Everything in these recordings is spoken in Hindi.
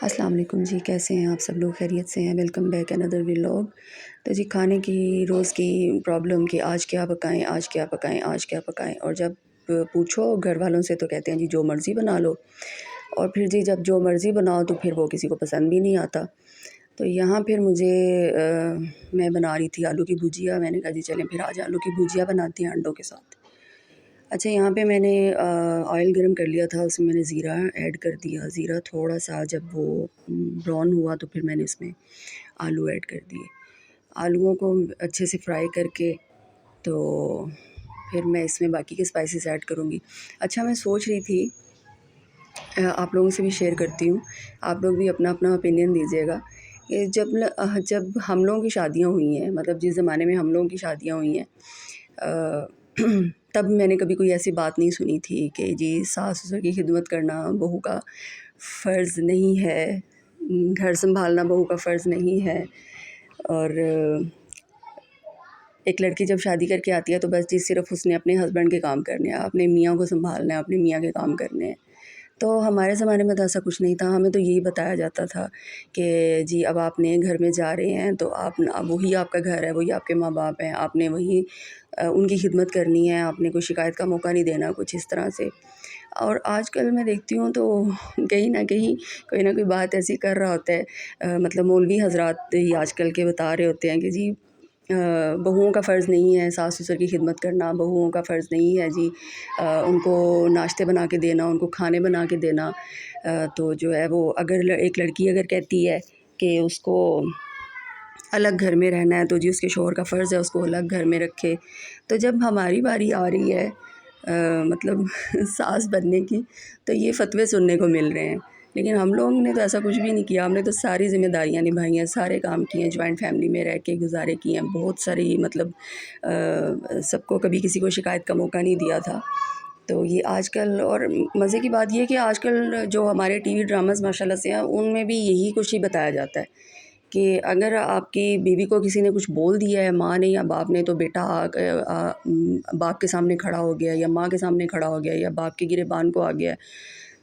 अस्सलाम वालेकुम जी, कैसे हैं आप सब लोग? खैरियत से हैं? Welcome back another vlog. तो जी खाने की रोज़ की प्रॉब्लम कि आज क्या पकाएं, आज क्या पकाएं, आज क्या पकाएं। और जब पूछो घर वालों से तो कहते हैं जी जो मर्ज़ी बना लो। और फिर जी जब जो मर्ज़ी बनाओ तो फिर वो किसी को पसंद भी नहीं आता। तो यहाँ फिर मुझे मैं बना रही थी आलू की भुजिया। मैंने कहा जी चलें फिर आज आलू की भुजिया बनाते हैं अंडों के साथ। अच्छा, यहाँ पे मैंने ऑयल गरम कर लिया था, उसमें मैंने ज़ीरा ऐड कर दिया। ज़ीरा थोड़ा-सा जब वो ब्राउन हुआ तो फिर मैंने उसमें आलू ऐड कर दिए। आलूओं को अच्छे से फ्राई करके तो फिर मैं इसमें बाकी के स्पाइसेस ऐड करूँगी। अच्छा, मैं सोच रही थी आप लोगों से भी शेयर करती हूँ, आप लोग भी अपना-अपना ओपिनियन दीजिएगा कि जब हम लोगों की शादियाँ हुई हैं, मतलब जिस ज़माने में हम लोगों की शादियाँ हुई हैं तब मैंने कभी कोई ऐसी बात नहीं सुनी थी कि जी सास-ससुर की खिदमत करना बहू का फ़र्ज़ नहीं है, घर सँभालना बहू का फ़र्ज़ नहीं है। और एक लड़की जब शादी करके आती है तो बस जी सिर्फ़ उसने अपने हस्बैंड के काम करने हैं, अपने मियाँ को सँभालना है, अपने मियाँ के काम करने हैं। तो हमारे ज़माने में तो ऐसा कुछ नहीं था, हमें तो यही बताया जाता था कि जी अब आप नए घर में जा रहे हैं तो आप अब वही आपका घर है, वही आपके माँ-बाप हैं, आपने वही उनकी खिदमत करनी है, आपने कोई शिकायत का मौका नहीं देना, कुछ इस तरह से। और आजकल मैं देखती हूँ तो कहीं न कहीं कोई ना कोई बात ऐसी कर रहा होता है, मतलब मौलवी हज़रात ही आजकल के बता रहे होते हैं कि जी बहुओं का फ़र्ज़ नहीं है सास-ससुर की खिदमत करना, बहुओं का फ़र्ज़ नहीं है जी उनको नाश्ते बना के देना, उनको खाने बना के देना। तो जो है वो अगर एक लड़की अगर कहती है कि उसको अलग घर में रहना है तो जी उसके शौहर का फ़र्ज़ है उसको अलग घर में रखे। तो जब हमारी बारी आ रही है मतलब सास बनने की, तो ये फ़तवे सुनने को मिल रहे हैं। लेकिन हम लोगों ने तो ऐसा कुछ भी नहीं किया, हमने तो सारी ज़िम्मेदारियाँ निभाई हैं, सारे काम किए हैं, जॉइंट फ़ैमिली में रह के गुज़ारे किए हैं, बहुत सारी मतलब सबको कभी किसी को शिकायत का मौका नहीं दिया था। तो ये आजकल और मज़े की बात ये है कि आजकल जो हमारे टीवी ड्रामाज़ माशाल्लाह से हैं, उनमें भी यही कुछ ही बताया जाता है कि अगर आपकी बीवी को किसी ने कुछ बोल दिया है, माँ ने या बाप ने, तो बेटा बाप के सामने खड़ा हो गया या माँ के सामने खड़ा हो गया या बाप के गिरेबान को आ गया।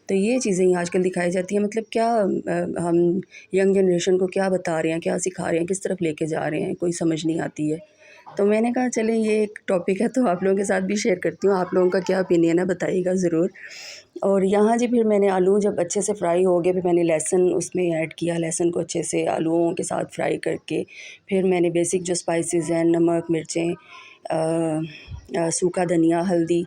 तो ये चीज़ें ही आजकल दिखाई जाती हैं। मतलब क्या हम यंग जनरेशन को क्या बता रहे हैं, क्या सिखा रहे हैं, किस तरफ लेके जा रहे हैं, कोई समझ नहीं आती है। तो मैंने कहा चलें ये एक टॉपिक है तो आप लोगों के साथ भी शेयर करती हूँ, आप लोगों का क्या ओपिनियन है बताइएगा ज़रूर। और यहाँ जी फिर मैंने आलू जब अच्छे से फ्राई हो गए, फिर मैंने लहसुन उसमें ऐड किया, लहसुन को अच्छे से आलूओं के साथ फ्राई करके फिर मैंने बेसिक जो स्पाइसेस हैं, नमक, मिर्चें, सूखा धनिया, हल्दी,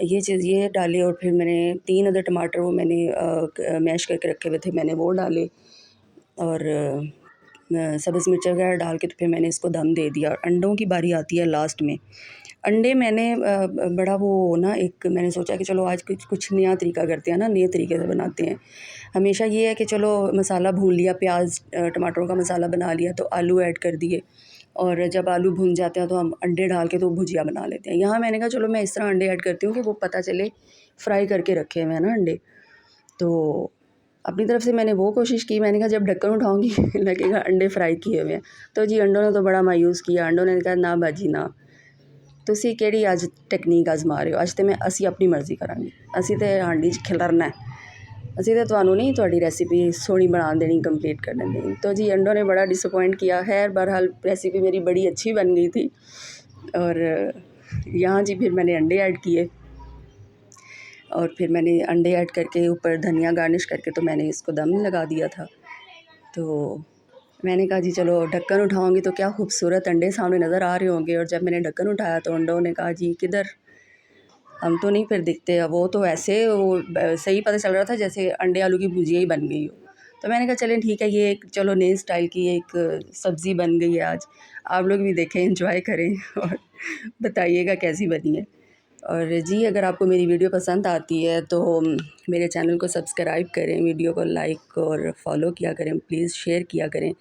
ये डाले। और फिर मैंने 3 अदर टमाटर वो मैंने मैश करके रखे हुए थे, मैंने वो डाले। और सब्ज़ मिर्च वगैरह डाल के तो फिर मैंने इसको दम दे दिया। और अंडों की बारी आती है लास्ट में। अंडे मैंने बड़ा वो ना एक मैंने सोचा कि चलो आज कुछ नया तरीका करते हैं ना, नए तरीके से बनाते हैं। हमेशा ये है कि चलो मसाला भून लिया, प्याज टमाटरों का मसाला बना लिया तो आलू ऐड कर दिए, और जब आलू भुन जाते हैं तो हम अंडे डाल के तो भुजिया बना लेते हैं। यहाँ मैंने कहा चलो मैं इस तरह अंडे ऐड करती हूँ कि वो पता चले फ्राई करके रखे हुए हैं ना अंडे। तो अपनी तरफ से मैंने वो कोशिश की, मैंने कहा जब ढक्कन उठाऊँगी लगेगा अंडे फ्राई किए हुए हैं। तो जी अंडों ने तो बड़ा मायूस किया, अंडों ने कहा ना बाजी ना, तुसी केड़ी अज टेक्नीक आजमा रहे हो, अज तो असी अपनी मर्ज़ी करांगे, असी तो हांडी च खिलरना है, असी तो तुहानू नहीं तुहाडी रेसिपी सोहनी बना देनी, कंप्लीट करने देनी। तो जी अंडों ने बड़ा डिसअपॉइंट किया। खैर बहरहाल रेसिपी मेरी बड़ी अच्छी बन गई थी। और यहाँ जी फिर मैंने अंडे ऐड किए, और फिर मैंने अंडे ऐड करके ऊपर धनिया गार्निश करके तो मैंने इसको दम लगा दिया था। तो मैंने कहा जी चलो ढक्कन उठाऊँगी तो क्या खूबसूरत अंडे सामने नज़र आ रहे होंगे। और जब मैंने ढक्कन उठाया तो अंडों ने कहा जी किधर, हम तो नहीं फिर दिखते। अब वो तो ऐसे वो सही पता चल रहा था जैसे अंडे आलू की भुजिया ही बन गई हो। तो मैंने कहा चलें ठीक है, ये एक चलो नए स्टाइल की एक सब्ज़ी बन गई है आज, आप लोग भी देखें, एंजॉय करें और बताइएगा कैसी बनी है। और जी अगर आपको मेरी वीडियो पसंद आती है तो मेरे चैनल को सब्सक्राइब करें, वीडियो को लाइक और फॉलो किया करें, प्लीज़ शेयर किया करें,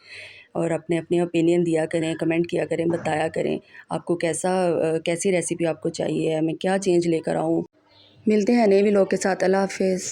और अपने अपने ओपिनियन दिया करें, कमेंट किया करें, बताया करें आपको कैसी रेसिपी आपको चाहिए है, मैं क्या चेंज लेकर आऊँ। मिलते हैं नए व्लॉग के साथ। अल्लाह हाफ़िज़।